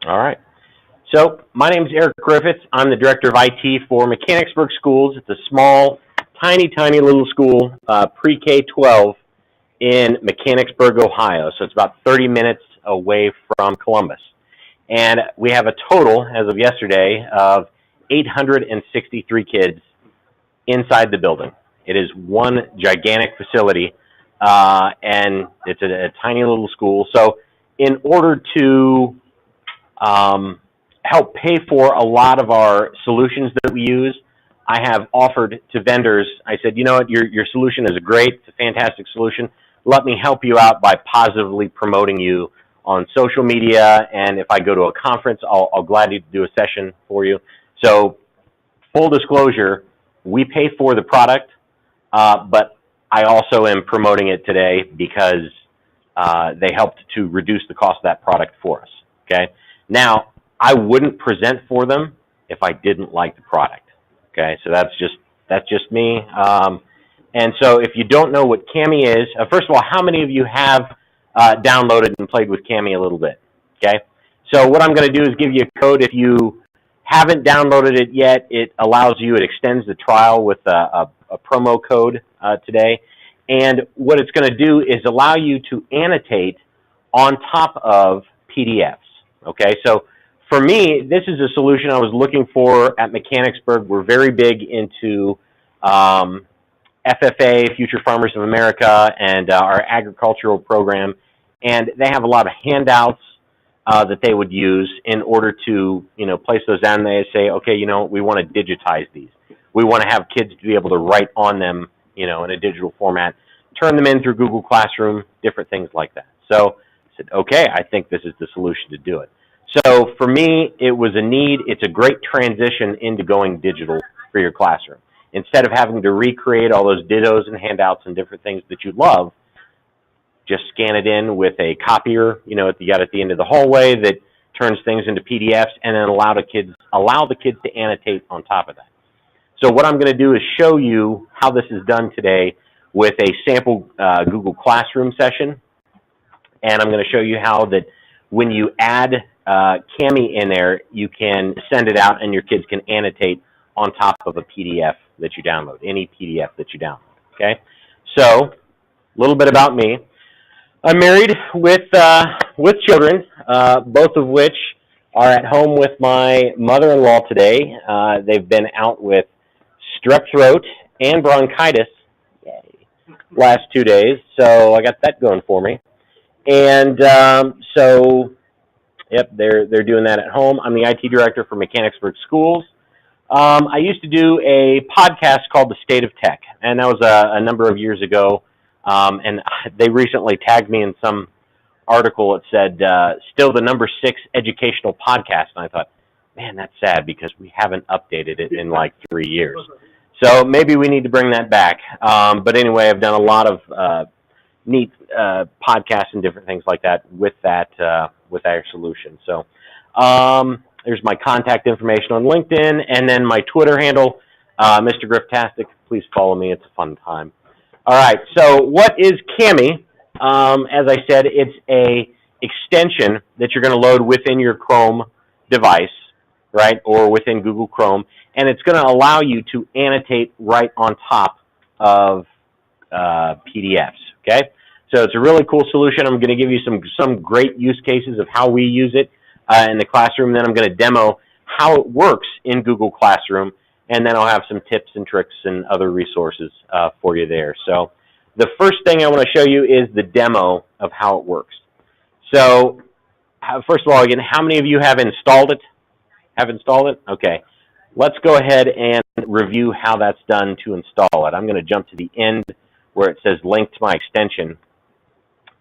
All right. So my name is Eric Griffiths. I'm the Director of IT for Mechanicsburg Schools. It's a small, tiny little school, pre-K-12 in Mechanicsburg, Ohio. So it's about 30 minutes away from Columbus. And we have a total, as of yesterday, of 863 kids inside the building. It is one gigantic facility, and it's a tiny little school. So in order to help pay for a lot of our solutions that we use, I have offered to vendors, I said, you know what, your solution is great, it's a fantastic solution. Let me help you out by positively promoting you on social media, and if I go to a conference, I'll gladly do a session for you. So, full disclosure, we pay for the product, but I also am promoting it today because they helped to reduce the cost of that product for us, okay? Now, I wouldn't present for them if I didn't like the product, okay? So that's just me. And so if you don't know what Kami is, first of all, how many of you have downloaded and played with Kami a little bit, okay? So what I'm going to do is give you a code. If you haven't downloaded it yet, it allows you, it extends the trial with a promo code today. And what it's going to do is allow you to annotate on top of PDFs, okay? So for me, this is a solution I was looking for at Mechanicsburg. We're very big into FFA, Future Farmers of America, and our agricultural program. And they have a lot of handouts that they would use in order to, place those down. They say, okay, we want to digitize these. We want to have kids to be able to write on them, in a digital format, turn them in through Google Classroom, different things like that. So I said, okay, I think this is the solution to do it. So for me, it was a need. It's a great transition into going digital for your classroom. Instead of having to recreate all those dittos and handouts and different things that you love, just scan it in with a copier, you got at the end of the hallway that turns things into PDFs, and then allow the kids to annotate on top of that. So what I'm going to do is show you how this is done today with a sample Google Classroom session, and I'm going to show you how that when you add Kami in there, you can send it out and your kids can annotate on top of a PDF that you download, any PDF that you download, okay? So, a little bit about me. I'm married with children, both of which are at home with my mother-in-law today. They've been out with strep throat and bronchitis last 2 days, so I got that going for me. And so, yep, they're doing that at home. I'm the IT director for Mechanicsburg Schools. I used to do a podcast called The State of Tech, and that was a number of years ago. And they recently tagged me in some article that said, still the number 6 educational podcast. And I thought, man, that's sad because we haven't updated it in like 3 years. So maybe we need to bring that back. But anyway, I've done a lot of neat podcasts and different things like that with our solution. So there's my contact information on LinkedIn, and then my Twitter handle, Mr. Grifftastic. Please follow me. It's a fun time. All right, so what is Kami? As I said, it's a extension that you're going to load within your Chrome device, right, or within Google Chrome, and it's going to allow you to annotate right on top of PDFs, okay? So it's a really cool solution. I'm going to give you some great use cases of how we use it in the classroom. Then I'm going to demo how it works in Google Classroom, and then I'll have some tips and tricks and other resources for you there. So the first thing I want to show you is the demo of how it works. So first of all, again, how many of you have installed it? Okay. Let's go ahead and review how that's done to install it. I'm going to jump to the end where it says link to my extension.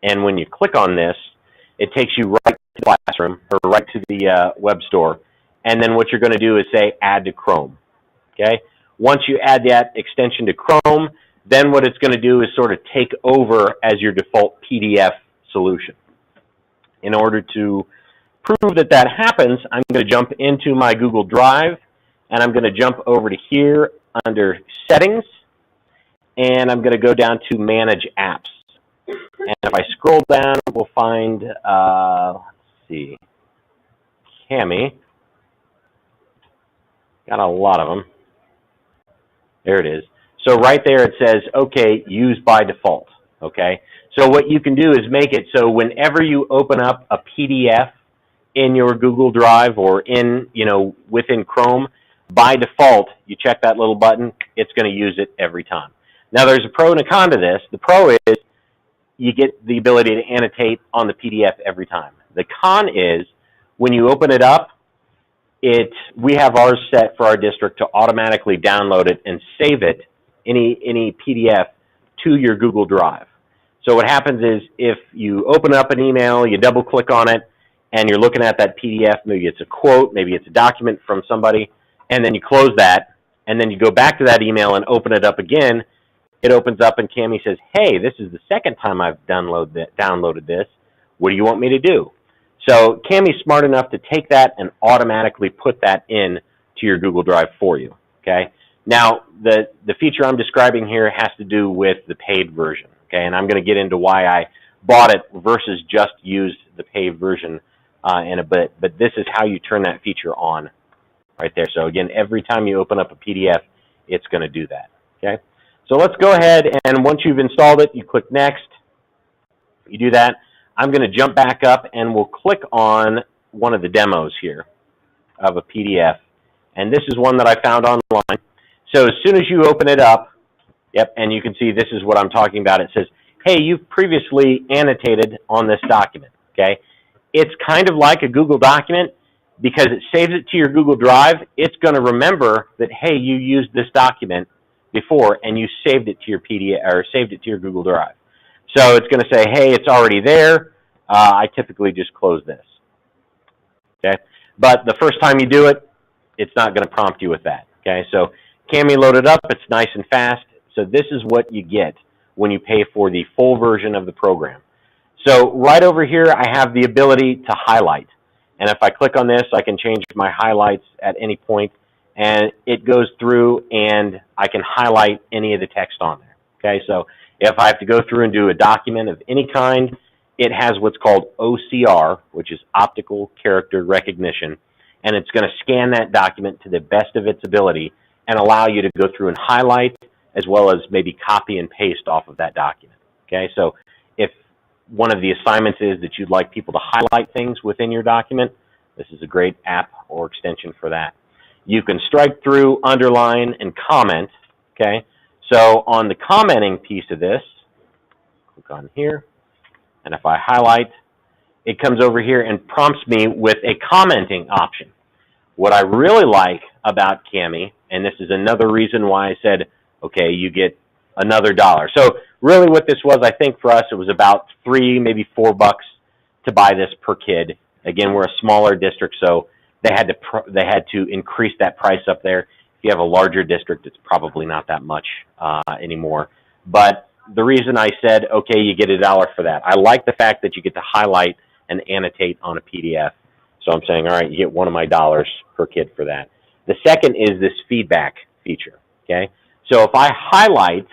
And when you click on this, it takes you right to the classroom or right to the web store. And then what you're going to do is say add to Chrome. Okay? Once you add that extension to Chrome, then what it's going to do is sort of take over as your default PDF solution. In order to prove that that happens, I'm going to jump into my Google Drive, and I'm going to jump over to here under Settings, and I'm going to go down to Manage Apps. And if I scroll down, we'll find, let's see, Kami. Got a lot of them. There it is. So right there it says, okay, use by default, okay? So what you can do is make it so whenever you open up a PDF in your Google Drive or within Chrome, by default, you check that little button, it's going to use it every time. Now there's a pro and a con to this. The pro is you get the ability to annotate on the PDF every time. The con is when you open it up, we have ours set for our district to automatically download it and save it, any PDF, to your Google Drive. So what happens is if you open up an email, you double click on it, and you're looking at that PDF, maybe it's a quote, maybe it's a document from somebody, and then you close that, and then you go back to that email and open it up again, it opens up and Kami says, hey, this is the second time I've downloaded this. What do you want me to do? So Kami's smart enough to take that and automatically put that in to your Google Drive for you, okay? Now, the feature I'm describing here has to do with the paid version, okay? And I'm going to get into why I bought it versus just used the paid version in a bit. But this is how you turn that feature on right there. So again, every time you open up a PDF, it's going to do that, okay? So let's go ahead, and once you've installed it, you click Next. You do that. I'm going to jump back up, and we'll click on one of the demos here of a PDF. And this is one that I found online. So as soon as you open it up, yep, and you can see this is what I'm talking about. It says, hey, you've previously annotated on this document, okay? It's kind of like a Google document because it saves it to your Google Drive. It's going to remember that, hey, you used this document before and you saved it to your PDF or saved it to your Google Drive. So it's going to say, hey, it's already there. I typically just close this, okay? But the first time you do it, it's not going to prompt you with that, okay? So Kami loaded up. It's nice and fast. So this is what you get when you pay for the full version of the program. So right over here, I have the ability to highlight. And if I click on this, I can change my highlights at any point, and it goes through and I can highlight any of the text on there, okay? So if I have to go through and do a document of any kind, it has what's called OCR, which is optical character recognition, and it's going to scan that document to the best of its ability and allow you to go through and highlight as well as maybe copy and paste off of that document, okay? So if one of the assignments is that you'd like people to highlight things within your document, this is a great app or extension for that. You can strike through, underline, and comment, okay? So on the commenting piece of this, click on here, and if I highlight, it comes over here and prompts me with a commenting option. What I really like about Kami, and this is another reason why I said, okay, you get another $1. So really what this was, I think for us, it was about $3, maybe $4 to buy this per kid. Again, we're a smaller district, so they had to increase that price up there. If you have a larger district, it's probably not that much anymore. But the reason I said, okay, you get $1 for that, I like the fact that you get to highlight and annotate on a PDF. So I'm saying, all right, you get one of my $1 per kid for that. The second is this feedback feature, okay? So if I highlight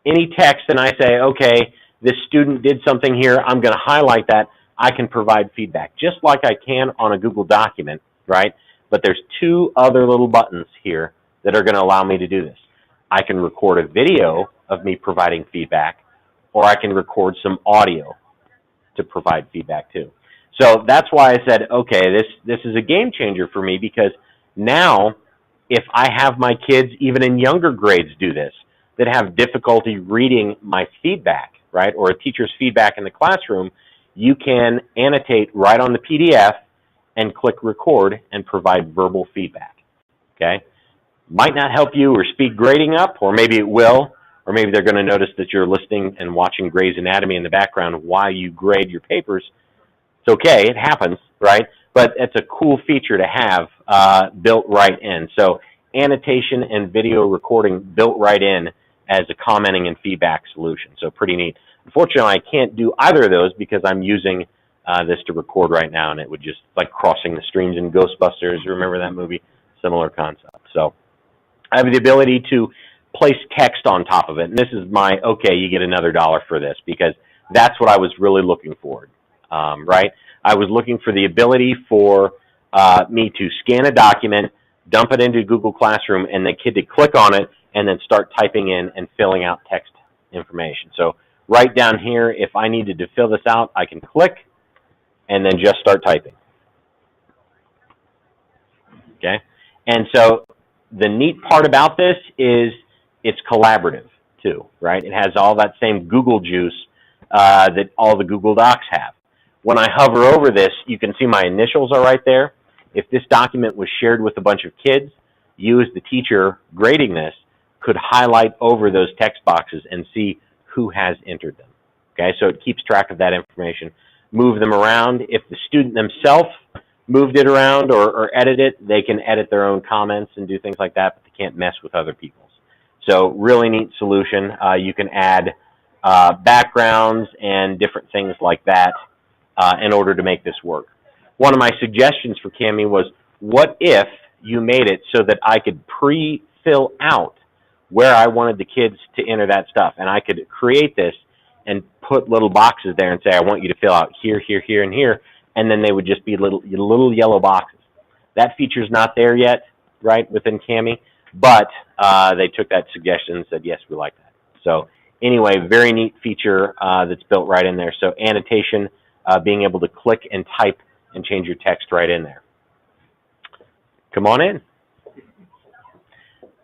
any text and I say, okay, this student did something here, I'm going to highlight that, I can provide feedback, just like I can on a Google document, right? But there's two other little buttons here that are going to allow me to do this. I can record a video of me providing feedback, or I can record some audio to provide feedback too. So that's why I said, okay, this is a game changer for me, because now if I have my kids even in younger grades do this, that have difficulty reading my feedback, right, or a teacher's feedback in the classroom, you can annotate right on the PDF and click record and provide verbal feedback, okay? Might not help you or speed grading up, or maybe it will, or maybe they're going to notice that you're listening and watching Grey's Anatomy in the background while you grade your papers. It's okay, it happens, right? But it's a cool feature to have built right in. So annotation and video recording built right in as a commenting and feedback solution. So pretty neat. Unfortunately, I can't do either of those because I'm using this to record right now, and it would just, like crossing the streams in Ghostbusters. Remember that movie? Similar concept. So I have the ability to place text on top of it, and this is my, okay, you get another $1 for this, because that's what I was really looking for, right? I was looking for the ability for me to scan a document, dump it into Google Classroom, and the kid to click on it and then start typing in and filling out text information. So right down here, if I needed to fill this out, I can click and then just start typing. Okay? And so the neat part about this is it's collaborative too, right? It has all that same Google juice that all the Google Docs have. When I hover over this, you can see my initials are right there. If this document was shared with a bunch of kids, you as the teacher grading this could highlight over those text boxes and see who has entered them. Okay, so it keeps track of that information. Move them around. If the student themselves moved it around or edit it, they can edit their own comments and do things like that, but they can't mess with other people's. So really neat solution. You can add backgrounds and different things like that in order to make this work. One of my suggestions for Kami was, what if you made it so that I could pre-fill out where I wanted the kids to enter that stuff, and I could create this and put little boxes there and say, I want you to fill out here, here, here, and here, and then they would just be little yellow boxes. That feature's not there yet, right, within Kami, but they took that suggestion and said, yes, we like that. So anyway, very neat feature that's built right in there. So annotation, being able to click and type and change your text right in there. Come on in.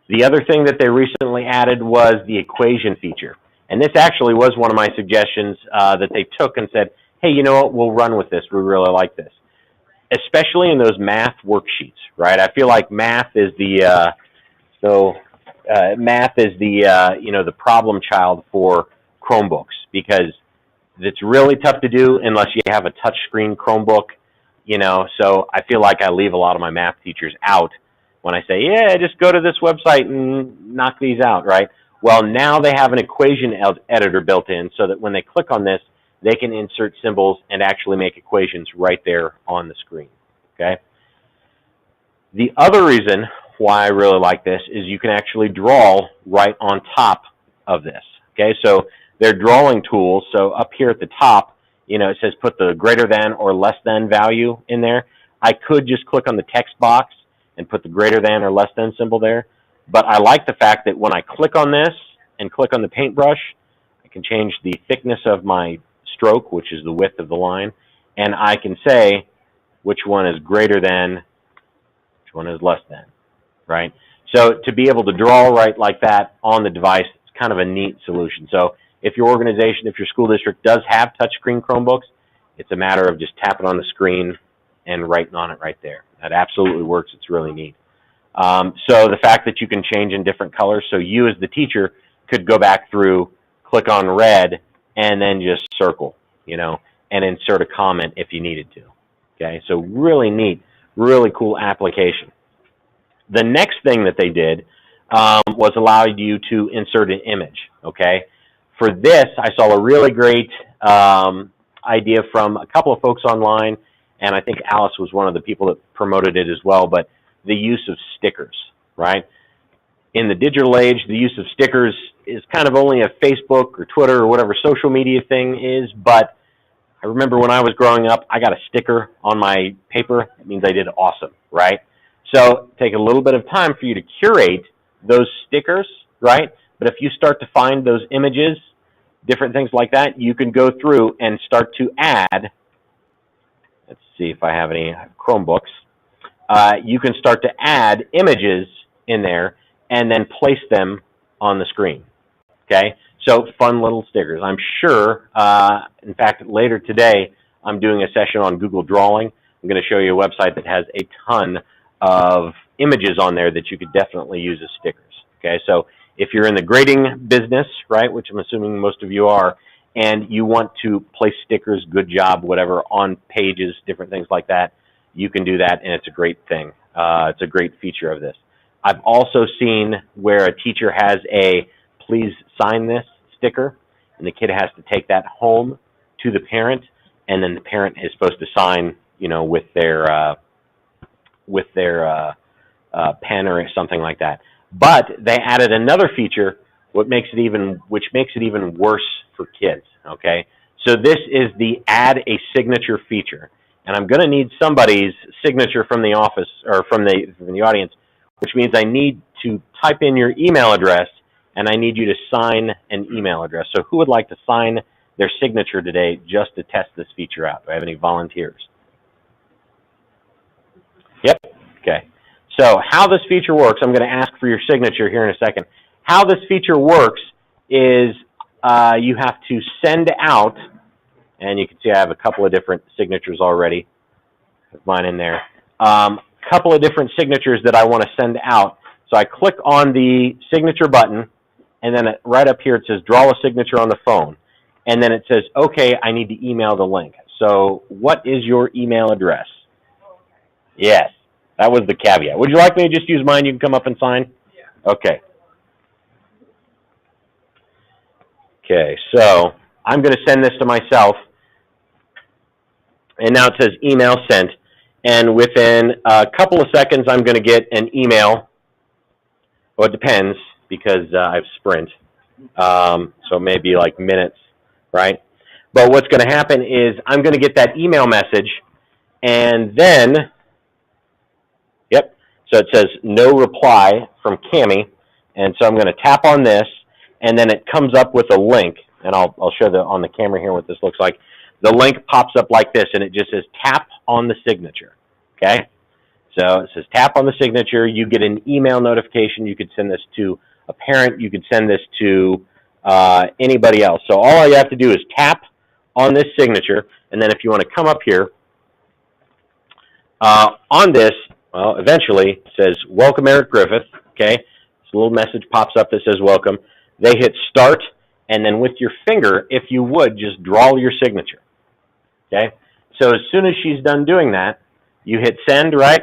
The other thing that they recently added was the equation feature. And this actually was one of my suggestions that they took and said, hey, you know what, we'll run with this. We really like this. Especially in those math worksheets, right? I feel like math is the, the problem child for Chromebooks, because it's really tough to do unless you have a touchscreen Chromebook, you know, so I feel like I leave a lot of my math teachers out when I say, yeah, just go to this website and knock these out, right? Well, now they have an equation editor built in so that when they click on this, they can insert symbols and actually make equations right there on the screen, okay? The other reason why I really like this is you can actually draw right on top of this, okay? So they're drawing tools, so up here at the top, you know, it says put the greater than or less than value in there. I could just click on the text box and put the greater than or less than symbol there, but I like the fact that when I click on this and click on the paintbrush, I can change the thickness of my stroke, which is the width of the line, and I can say which one is greater than, which one is less than, right? So to be able to draw right like that on the device, it's kind of a neat solution. So if your organization, if your school district does have touchscreen Chromebooks, it's a matter of just tapping on the screen and writing on it right there. That absolutely works. It's really neat. So the fact that you can change in different colors, so you as the teacher could go back through, click on red, and then just circle, you know, and insert a comment if you needed to. Okay, so really neat, really cool application. The next thing that they did was allow you to insert an image, okay? For this, I saw a really great idea from a couple of folks online, and I think Alice was one of the people that promoted it as well, but the use of stickers, right? In the digital age, the use of stickers is kind of only a Facebook or Twitter or whatever social media thing is, but I remember when I was growing up, I got a sticker on my paper. It means I did awesome, right? So take a little bit of time for you to curate those stickers, right? But if you start to find those images, different things like that, you can go through and start to add, let's see if I have any Chromebooks, you can start to add images in there and then place them on the screen, okay? So fun little stickers. I'm sure, in fact, later today, I'm doing a session on Google Drawing. I'm going to show you a website that has a ton of images on there that you could definitely use as stickers, okay? So if you're in the grading business, right, which I'm assuming most of you are, and you want to place stickers, good job, whatever, on pages, different things like that, you can do that, and it's a great thing. It's a great feature of this. I've also seen where a teacher has a please sign this sticker, and the kid has to take that home to the parent, and then the parent is supposed to sign, you know, with their pen or something like that. But they added another feature, which makes it even worse for kids. Okay, so this is the add a signature feature, and I'm going to need somebody's signature from the office or from the audience, which means I need to type in your email address and I need you to sign an email address. So who would like to sign their signature today just to test this feature out? Do I have any volunteers? Yep. Okay. So how this feature works, I'm going to ask for your signature here in a second. How this feature works is you have to send out, and you can see I have a couple of different signatures already. Put mine in there. Couple of different signatures that I want to send out. So I click on the signature button, and then right up here it says draw a signature on the phone. And then it says, okay, I need to email the link. So what is your email address? Yes, that was the caveat. Would you like me to just use mine? You can come up and sign? Yeah. Okay. Okay, so I'm going to send this to myself. And now it says email sent. And within a couple of seconds, I'm going to get an email. Well, it depends because I have Sprint. So it may be like minutes, right? But what's going to happen is I'm going to get that email message. And then, yep, so it says no reply from Kami. And so I'm going to tap on this. And then it comes up with a link. And I'll show on the camera here what this looks like. The link pops up like this, and it just says tap on the signature, okay? So it says tap on the signature. You get an email notification. You could send this to a parent. You could send this to anybody else. So all you have to do is tap on this signature, and then if you want to come up here, on this, well, eventually it says, welcome, Eric Griffith, okay? This little message pops up that says welcome. They hit start, and then with your finger, if you would, just draw your signature. Okay, so as soon as she's done doing that, you hit send, right?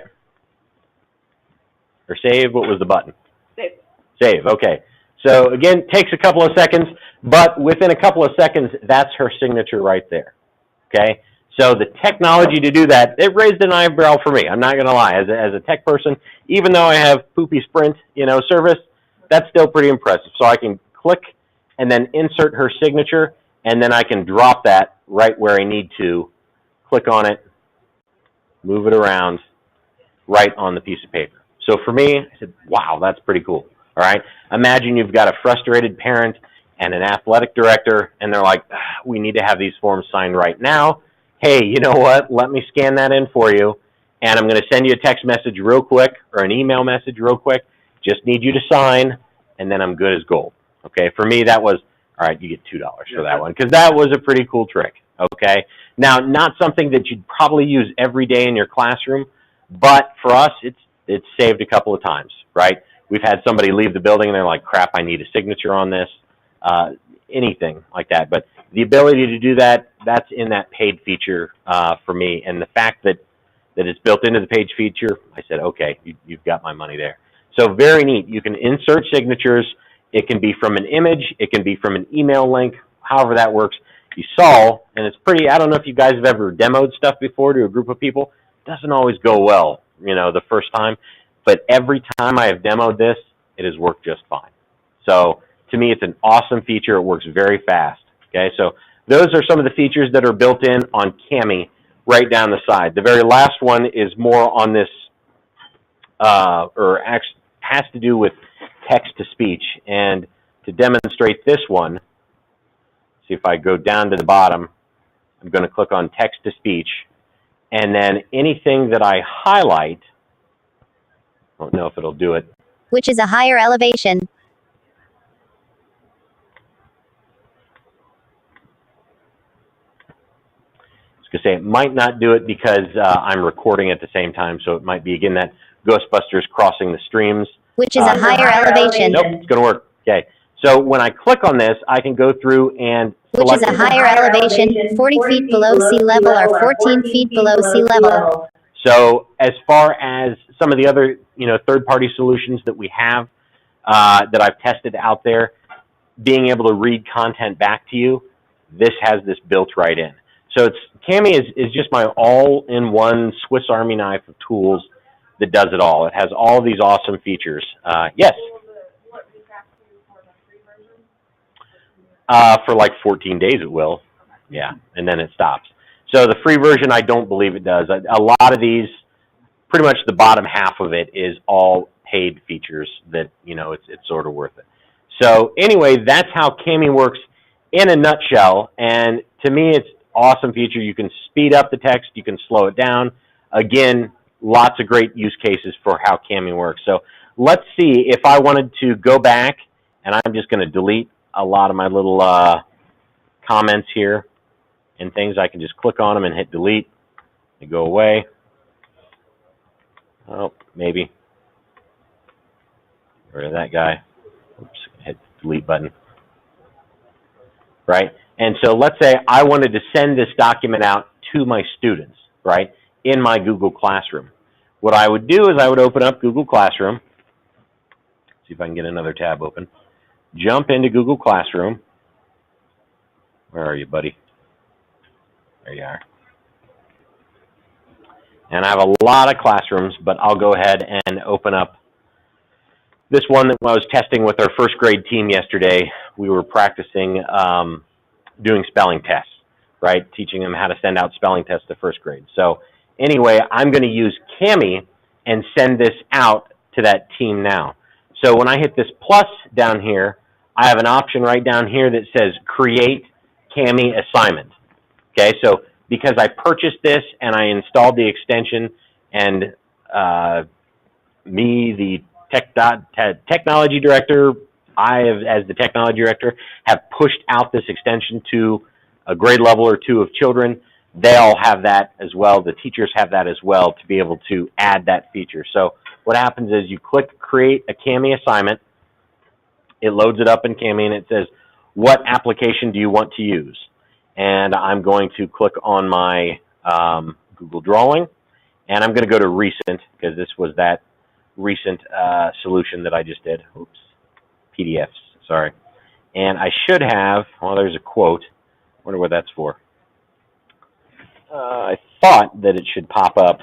Or save, what was the button? Save. Save, okay. So again, takes a couple of seconds, but within a couple of seconds, that's her signature right there. Okay, so the technology to do that, it raised an eyebrow for me. I'm not going to lie. As a tech person, even though I have poopy Sprint, service, that's still pretty impressive. So I can click and then insert her signature, and then I can drop that right where I need to, click on it, move it around, right on the piece of paper. So for me, I said, wow, that's pretty cool. All right. Imagine you've got a frustrated parent and an athletic director, and they're like, we need to have these forms signed right now. Hey, you know what? Let me scan that in for you, and I'm going to send you a text message real quick or an email message real quick. Just need you to sign, and then I'm good as gold. Okay. For me, that was, all right, you get $2 for that one, because that was a pretty cool trick, okay? Now, not something that you'd probably use every day in your classroom, but for us, it's saved a couple of times, right? We've had somebody leave the building, and they're like, crap, I need a signature on this, anything like that. But the ability to do that, that's in that paid feature for me, and the fact that it's built into the paid feature, I said, okay, you've got my money there. So very neat. You can insert signatures. It can be from an image. It can be from an email link, however that works. You saw, and it's pretty, I don't know if you guys have ever demoed stuff before to a group of people. It doesn't always go well, the first time. But every time I have demoed this, it has worked just fine. So to me, it's an awesome feature. It works very fast. Okay, so those are some of the features that are built in on Kami right down the side. The very last one is more on this, or actually has to do with text-to-speech. And to demonstrate this one, see if I go down to the bottom, I'm going to click on text-to-speech, and then anything that I highlight, I don't know if it'll do it. Which is a higher elevation. I was going to say it might not do it because I'm recording at the same time, so it might be, again, that Ghostbusters crossing the streams. Which is a higher elevation. Nope, it's going to work. Okay. So when I click on this, I can go through and select. Which is a higher elevation, 40 feet below sea level or 14 feet below sea level. So as far as some of the other, third-party solutions that we have that I've tested out there, being able to read content back to you, this has this built right in. So Kami is just my all-in-one Swiss Army knife of tools that does it all. It has all of these awesome features. Yes? For like 14 days it will. Yeah, and then it stops. So the free version, I don't believe it does. A lot of these pretty much the bottom half of it is all paid features that, you know, it's sort of worth it. So anyway, that's how Kami works in a nutshell, and to me it's an awesome feature. You can speed up the text, you can slow it down. Again, lots of great use cases for how Kami works. So let's see if I wanted to go back, and I'm just going to delete a lot of my little comments here and things. I can just click on them and hit delete. They go away. Oh, maybe. Get rid of that guy. Oops, hit the delete button. Right? And so let's say I wanted to send this document out to my students, right, in my Google Classroom. What I would do is I would open up Google Classroom. See if I can get another tab open. Jump into Google Classroom. Where are you, buddy? There you are. And I have a lot of classrooms, but I'll go ahead and open up this one that I was testing with our first grade team yesterday. We were practicing doing spelling tests, right? Teaching them how to send out spelling tests to first grade. So anyway, I'm going to use Kami and send this out to that team now. So when I hit this plus down here, I have an option right down here that says create Kami assignment. Okay, so because I purchased this and I installed the extension, and me, the technology director, as the technology director, have pushed out this extension to a grade level or two of children. They all have that as well. The teachers have that as well to be able to add that feature. So what happens is you click create a Kami assignment. It loads it up in Kami and it says, what application do you want to use? And I'm going to click on my Google Drawing, and I'm going to go to recent, because this was that recent solution that I just did. Oops, PDFs, sorry. And I should have, well, there's a quote. I wonder what that's for. I thought that it should pop up.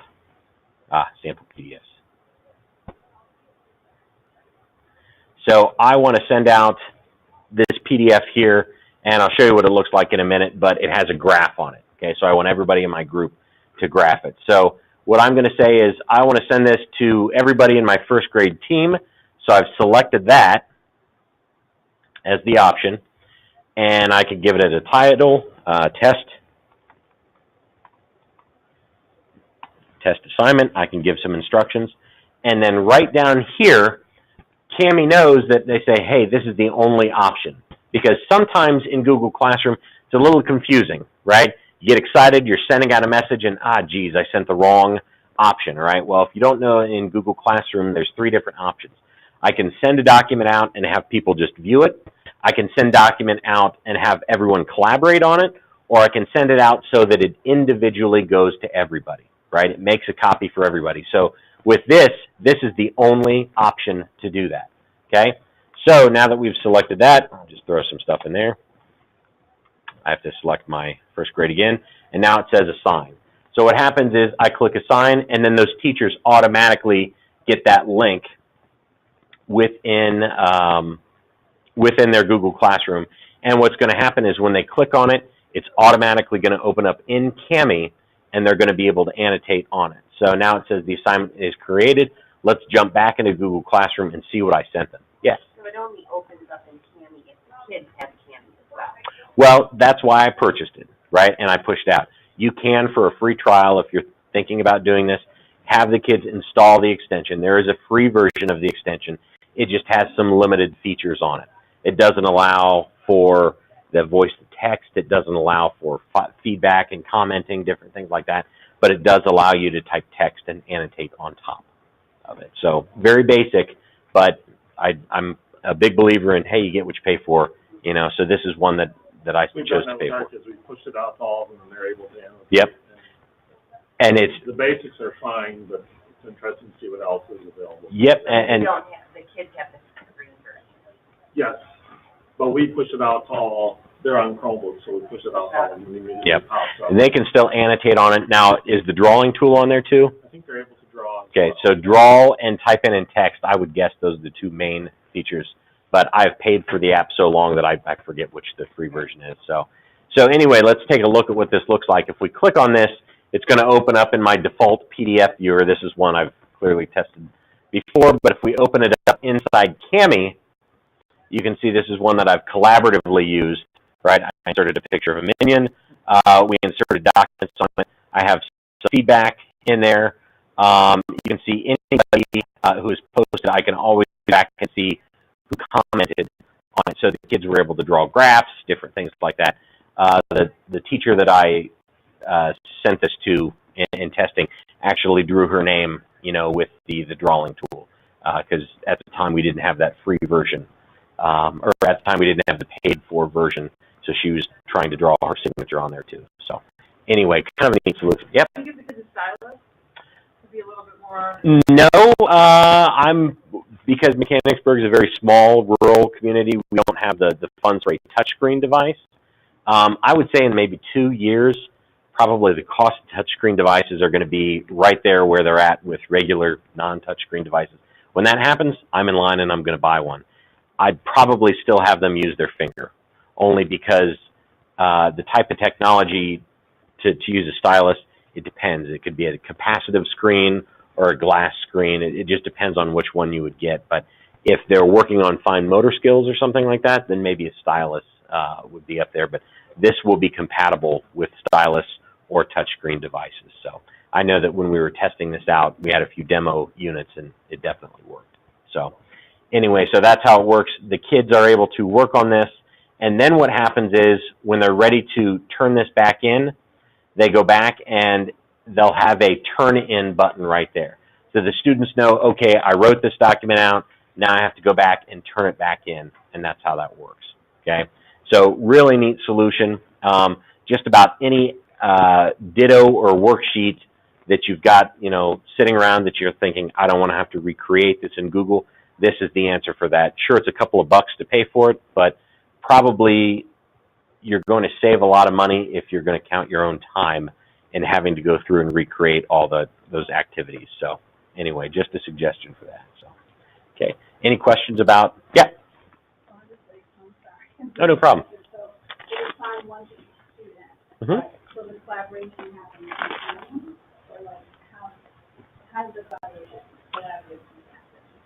Sample PDFs. So I want to send out this PDF here, and I'll show you what it looks like in a minute, but it has a graph on it. Okay, so I want everybody in my group to graph it. So what I'm going to say is I want to send this to everybody in my first grade team. So I've selected that as the option, and I could give it as a title, test assignment. I can give some instructions, and then right down here, Kami knows that they say, hey, this is the only option. Because sometimes in Google Classroom, it's a little confusing, right? You get excited, you're sending out a message, and, geez, I sent the wrong option, right? Well, if you don't know, in Google Classroom, there's 3 different options. I can send a document out and have people just view it. I can send document out and have everyone collaborate on it, or I can send it out so that it individually goes to everybody, right? It makes a copy for everybody. So with this is the only option to do that, okay? So now that we've selected that, I'll just throw some stuff in there. I have to select my first grade again, and now it says assign. So what happens is I click assign, and then those teachers automatically get that link within their Google Classroom. And what's going to happen is when they click on it, it's automatically going to open up in Kami, and they're going to be able to annotate on it. So now it says the assignment is created. Let's jump back into Google Classroom and see what I sent them. Yes? So it only opens up in Kami if the kids have Kami as well. Well, that's why I purchased it, right? And I pushed out. You can, for a free trial, if you're thinking about doing this, have the kids install the extension. There is a free version of the extension. It just has some limited features on it. It doesn't allow for the voice-to-text. It doesn't allow for feedback and commenting, different things like that. But it does allow you to type text and annotate on top of it. So very basic, but I'm a big believer in, hey, you get what you pay for, you know. So this is one that I chose to pay for. We pushed it out to all of them, and they're able to annotate. Yep. And it's the basics are fine, but it's interesting to see what else is available. Yep, and the kids have the screen version. Yes, but we push it out to all. They're on Chromebook, so we push it out to all of them immediately. Yep. Pops up. And they can still annotate on it. Now, is the drawing tool on there too? I think they're able to draw. Okay, so draw and type in text, I would guess those are the 2 main features. But I've paid for the app so long that I forget which the free version is. So anyway, let's take a look at what this looks like. If we click on this, it's going to open up in my default PDF viewer. This is one I've clearly tested before, but if we open it up inside Kami, you can see this is one that I've collaboratively used, right? I inserted a picture of a minion. We inserted documents on it. I have some feedback in there. You can see anybody who has posted. I can always go back and see who commented on it. So the kids were able to draw graphs, different things like that. The teacher that I sent this to in testing actually drew her name, with the drawing tool, because at the time we didn't have that free version, or at the time we didn't have the paid-for version. So she was trying to draw her signature on there too. So anyway, kind of a neat solution. Yep. I think it's a stylus to be a little bit more. No, because Mechanicsburg is a very small rural community. We don't have the funds for a touchscreen device. I would say in maybe 2 years, probably the cost of touchscreen devices are going to be right there where they're at with regular non-touchscreen devices. When that happens, I'm in line and I'm going to buy one. I'd probably still have them use their finger, only because the type of technology to use a stylus, it depends. It could be a capacitive screen or a glass screen. It just depends on which one you would get. But if they're working on fine motor skills or something like that, then maybe a stylus would be up there. But this will be compatible with stylus or touchscreen devices. So I know that when we were testing this out, we had a few demo units and it definitely worked. So anyway, so that's how it works. The kids are able to work on this. And then what happens is when they're ready to turn this back in, they go back and they'll have a turn in button right there. So the students know, okay, I wrote this document out. Now I have to go back and turn it back in. And that's how that works. Okay. So really neat solution. Just about any ditto or worksheet that you've got, sitting around that you're thinking, I don't want to have to recreate this in Google. This is the answer for that. Sure, it's a couple of bucks to pay for it, but probably you're going to save a lot of money if you're going to count your own time in having to go through and recreate all those activities. So anyway, just a suggestion for that. So, okay. Any questions about? Yeah. Oh, no problem. Mm-hmm. So the collaboration happens. So like how does the collaboration happen?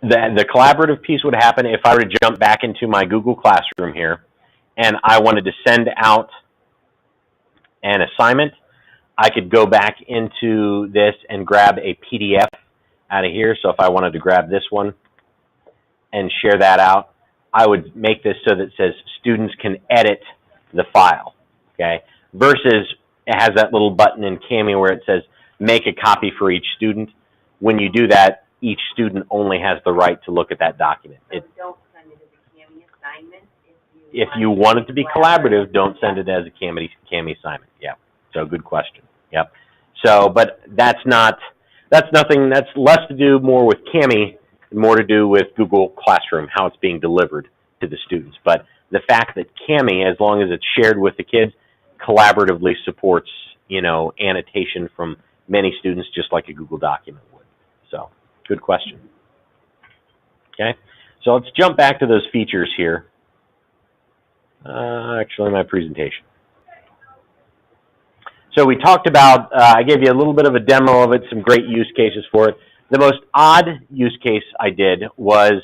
The collaborative piece would happen if I were to jump back into my Google Classroom here and I wanted to send out an assignment. I could go back into this and grab a PDF out of here. So if I wanted to grab this one and share that out, I would make this so that it says students can edit the file, okay? Versus it has that little button in Kami where it says make a copy for each student. When you do that, each student only has the right to look at that document. So don't send it as a Kami assignment. If you want it to be collaborative, don't send it as a Kami assignment. Yeah. So good question. Yep. So, but that's nothing, that's less to do more with Kami and more to do with Google Classroom, how it's being delivered to the students. But the fact that Kami, as long as it's shared with the kids, collaboratively supports, annotation from many students just like a Google document would. So, good question. Okay. So let's jump back to those features here. Actually, my presentation. So we talked about, I gave you a little bit of a demo of it, some great use cases for it. The most odd use case I did was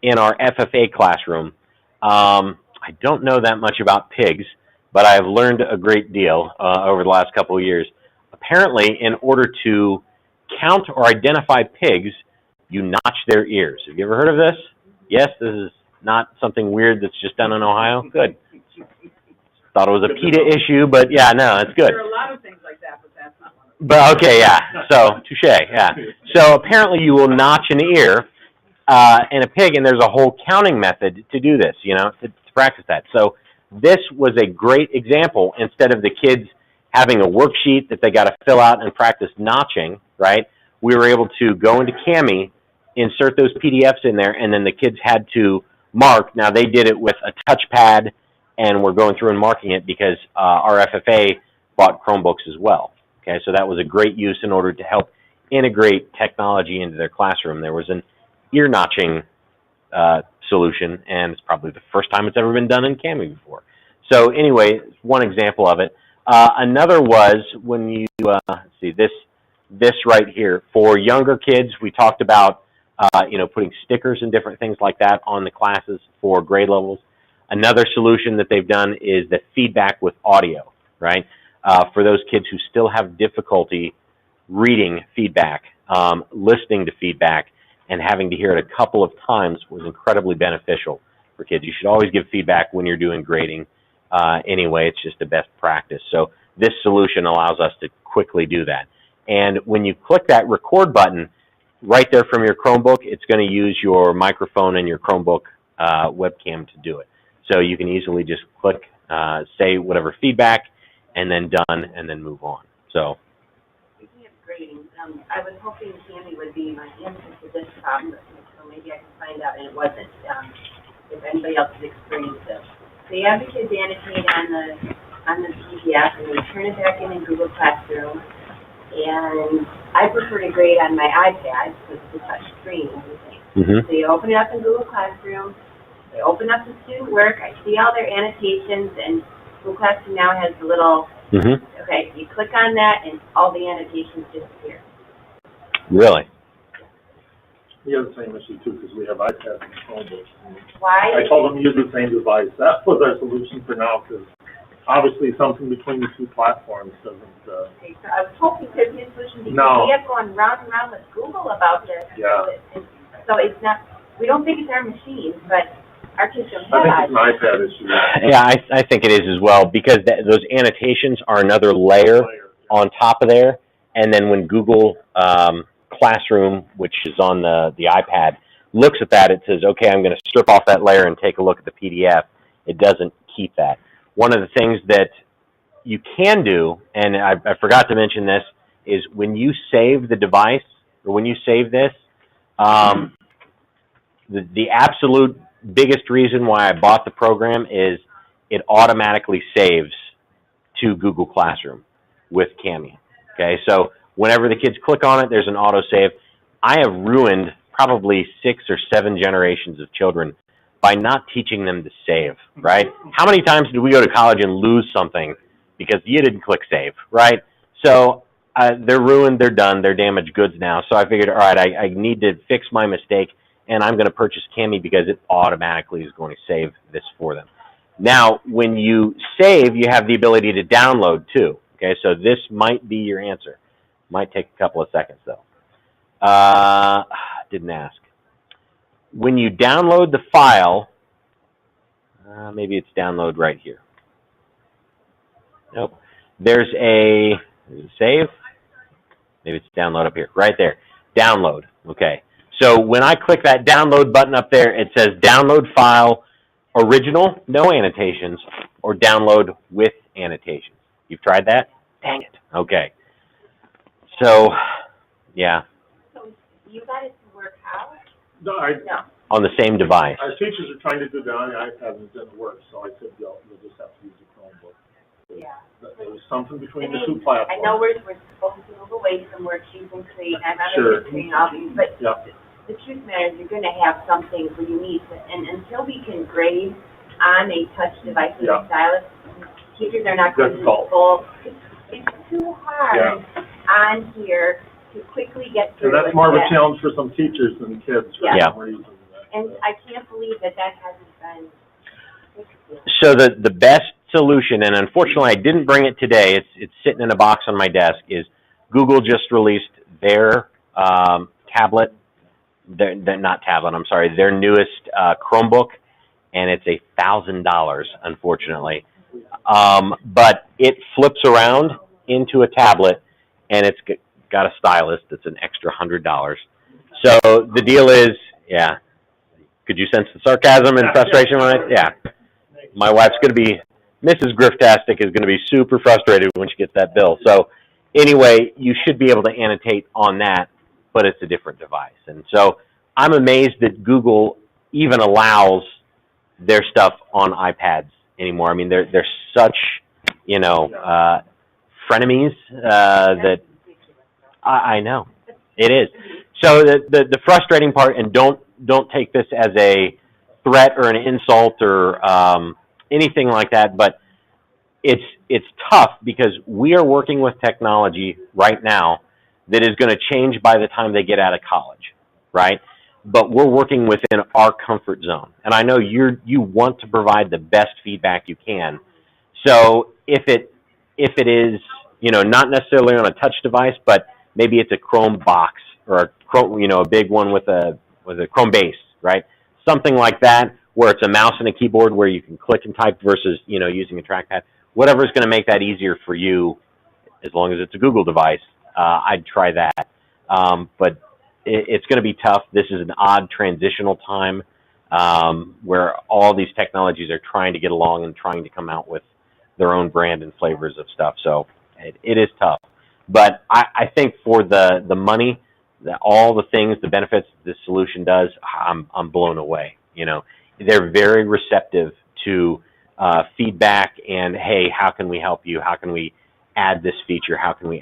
in our FFA classroom. I don't know that much about pigs, but I have learned a great deal over the last couple of years. Apparently, in order to count or identify pigs, you notch their ears. Have you ever heard of this? Yes, this is not something weird that's just done in Ohio? Good. Thought it was a PETA issue, but yeah, no, it's good. There are a lot of things like that, but that's not one of them. But okay, yeah. So, touche, yeah. So apparently you will notch an ear in a pig, and there's a whole counting method to do this, to practice that. So this was a great example. Instead of the kids having a worksheet that they got to fill out and practice notching, right? We were able to go into Kami, insert those PDFs in there, and then the kids had to mark. Now, they did it with a touchpad, and we're going through and marking it because our FFA bought Chromebooks as well. Okay, so that was a great use in order to help integrate technology into their classroom. There was an ear notching solution, and it's probably the first time it's ever been done in Kami before. So anyway, one example of it. Another was when you, let's see, this right here. For younger kids, we talked about, putting stickers and different things like that on the classes for grade levels. Another solution that they've done is the feedback with audio, right? For those kids who still have difficulty reading feedback, listening to feedback, and having to hear it a couple of times was incredibly beneficial for kids. You should always give feedback when you're doing grading. Anyway, it's just the best practice. So this solution allows us to quickly do that. And when you click that record button, right there from your Chromebook, it's going to use your microphone and your Chromebook webcam to do it. So you can easily just click, say whatever feedback, and then done, and then move on. So. Speaking of grading, I was hoping Kami would be my answer to this problem, so maybe I can find out, and it wasn't, if anybody else has experienced this. So you have the kids annotate on the PDF, and we turn it back in Google Classroom. And I prefer to grade on my iPad because it's a touch screen and everything. So you open it up in Google Classroom, you open up the student work, I see all their annotations, and Google Classroom now has the little, okay, you click on that and all the annotations disappear. Really? We have the same issue too, because we have iPads and Chromebooks. Why? I told them to use the same device. That was our solution for now, because obviously something between the two platforms doesn't, Okay, so I was hoping there'd be a solution because No. we have gone round and round with Google about this. Yeah. So it's not, we don't think it's our machines, but our kids don't I have think it's an iPad issue. Yeah, I think it is as well, because those annotations are another layer on top of there. And then when Google Classroom, which is on the iPad, looks at that, it says, okay, I'm going to strip off that layer and take a look at the PDF. It doesn't keep that. One of the things that you can do, and I forgot to mention this, is when you save the device, or when you save this, the absolute biggest reason why I bought the program is it automatically saves to Google Classroom with Kami. Okay, so whenever the kids click on it, there's an autosave. I have ruined probably 6 or 7 generations of children by not teaching them to save, right? How many times did we go to college and lose something because you didn't click save, right? So they're ruined, they're done, they're damaged goods now. So I figured, all right, I need to fix my mistake, and I'm going to purchase Kami because it automatically is going to save this for them. Now, when you save, you have the ability to download too. Okay, so this might be your answer. Might take a couple of seconds though. Didn't ask. When you download the file, maybe it's download right here. Nope. There's a save. Maybe it's download up here. Right there. Download. Okay. So when I click that download button up there, it says download file, original, no annotations, or download with annotations. You've tried that? Dang it. Okay. So, yeah. So you got it to work out? No, On the same device. our teachers are trying to do that on the iPad and it didn't work, so I said, you'll just have to use the Chromebook. Yeah. There was something between the two platforms. I know we're supposed to move away from worksheets and create, I'm not Sure. creating all these, but Yeah. the truth matters, you're gonna have some things where you need to, and until we can grade on a touch device with a stylus, teachers are not going to Difficult. full. It's too hard on here to quickly get through. And that's more of a it. challenge for some teachers than kids for Yeah. some reason. And I can't believe that hasn't been fixed yet. So the best solution, and unfortunately I didn't bring it today, it's sitting in a box on my desk, is Google just released their tablet, their newest Chromebook, and it's $1,000, unfortunately. But it flips around into a tablet, and it's got a stylus that's an extra $100. So the deal is, yeah. Could you sense the sarcasm and frustration when my wife's going to be, Mrs. Griftastic is going to be super frustrated when she gets that bill. So anyway, you should be able to annotate on that, but it's a different device. And so I'm amazed that Google even allows their stuff on iPads anymore. I mean, they're such, frenemies that I know it is. So the frustrating part, and don't take this as a threat or an insult or anything like that, but it's tough because we are working with technology right now that is going to change by the time they get out of college, right? But we're working within our comfort zone. And I know you want to provide the best feedback you can. So if it is, not necessarily on a touch device, but maybe it's a Chrome box or a Chrome, a big one with a Chrome base, right? Something like that, where it's a mouse and a keyboard where you can click and type versus, using a trackpad. Whatever's going to make that easier for you, as long as it's a Google device, I'd try that. But it's going to be tough. This is an odd transitional time where all these technologies are trying to get along and trying to come out with their own brand and flavors of stuff. So it is tough. But I think for the money, all the things, the benefits this solution does, I'm blown away. They're very receptive to feedback and, hey, how can we help you? How can we add this feature? How can we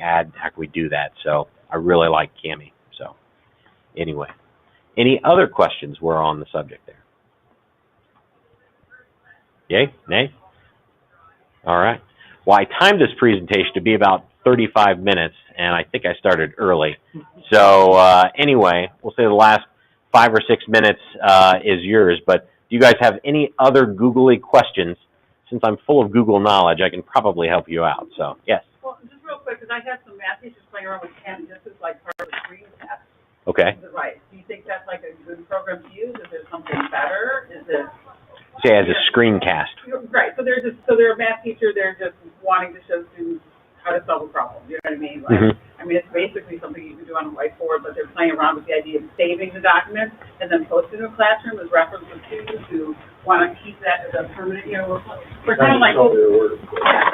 do that? So I really like Kami. So anyway, any other questions we're on the subject there? Yay? Nay? All right. Well, I timed this presentation to be about 35 minutes, and I think I started early. So anyway, we'll say the last 5 or 6 minutes is yours, but do you guys have any other Googly questions? Since I'm full of Google knowledge, I can probably help you out. So, yes. Well, just real quick, because I have some math teachers playing around with Kami. This is like part of the screen test. Okay. Right. Do you think that's like a good program to use? Is there something better? Is it? Say as a screencast. Right. So they're a math teacher. They're just wanting to show students how to solve a problem. You know what I mean? Like, I mean, it's basically something you can do on a whiteboard, but they're playing around with the idea of saving the document and then posting it in a classroom as reference for students who want to keep that as a permanent, we're kind of like,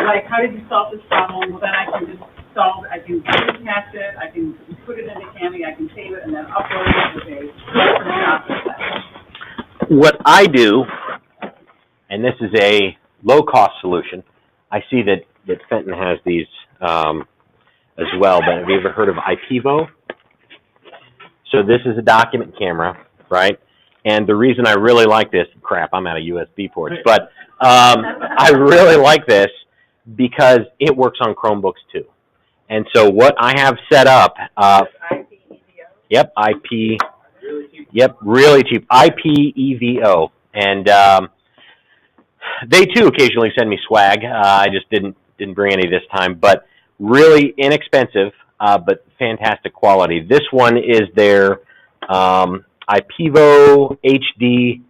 like, how did you solve this problem? Well, then I can just I can screencast it, I can put it into Kami, I can save it, and then upload it with a reference document. What I do, and this is a low-cost solution, I see that Fenton has these as well, but have you ever heard of IPEVO? So this is a document camera, right? And the reason I really like this, crap, I'm out of USB ports, but I really like this because it works on Chromebooks too. And so what I have set up, really cheap, IPEVO, and they too occasionally send me swag. I just didn't bring any this time, but really inexpensive, but fantastic quality. This one is their IPEVO HD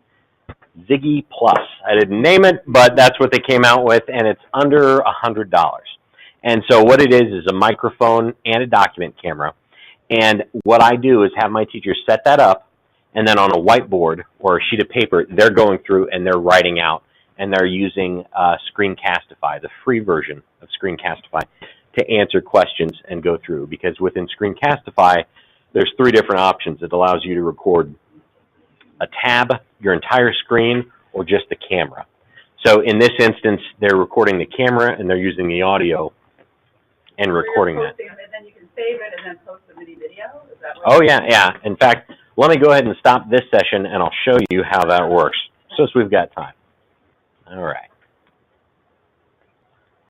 Ziggy Plus. I didn't name it, but that's what they came out with, and it's under $100. And so what it is a microphone and a document camera. And what I do is have my teachers set that up, and then on a whiteboard or a sheet of paper, they're going through and they're writing out, and they're using Screencastify, the free version of Screencastify, to answer questions and go through. Because within Screencastify, there's 3 different options. It allows you to record a tab, your entire screen, or just the camera. So in this instance, they're recording the camera and they're using the audio and recording that. And then you can save it and then post the video. Is that right? Oh, yeah. In fact, let me go ahead and stop this session and I'll show you how that works, since we've got time. All right.